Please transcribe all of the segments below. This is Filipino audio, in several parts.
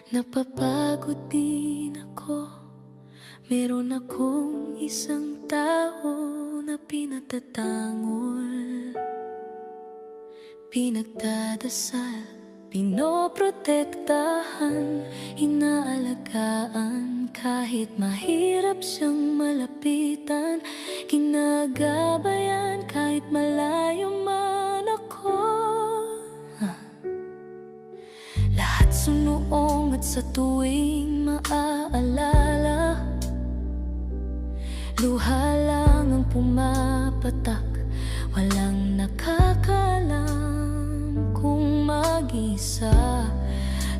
Napapagod din ako. Meron akong isang tao na pinatatangol, pinagdadasal, pinoprotektahan, inaalagaan. Kahit mahirap siyang malapitan, ginagabayan kahit malayo man ako. Lahat sunuong at sa tuwing maaalala, luha lang ang pumapatak. Walang nakakaalam kung mag-isa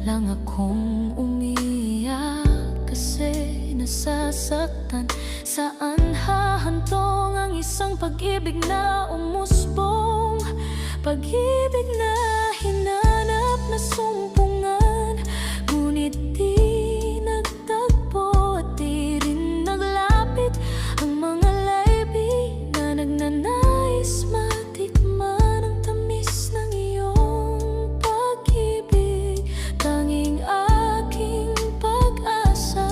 lang akong umiyak kasi nasasaktan. Saan hahantong ang isang pag-ibig na umusbong, pag-ibig na hinanap na sumpungan, ngunit di nagtagpo at di rin naglapit ang mga laybi na nagnanais matikman ang tamis ng iyong pag-ibig. Tanging aking pag-asa,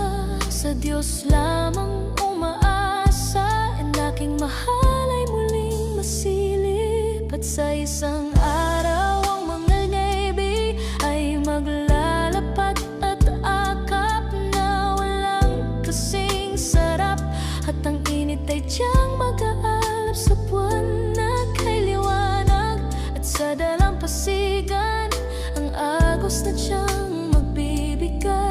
sa Diyos lamang umaasa, ang aking mahal ay muling masilip. At sa isang araw ang mga laybi ay maglalapag at akap na walang kasing sarap. At ang init ay tiyang mag-aalab sa buwan na kay liwanag. At sa dalampasigan ang agos na tiyang magbibigay.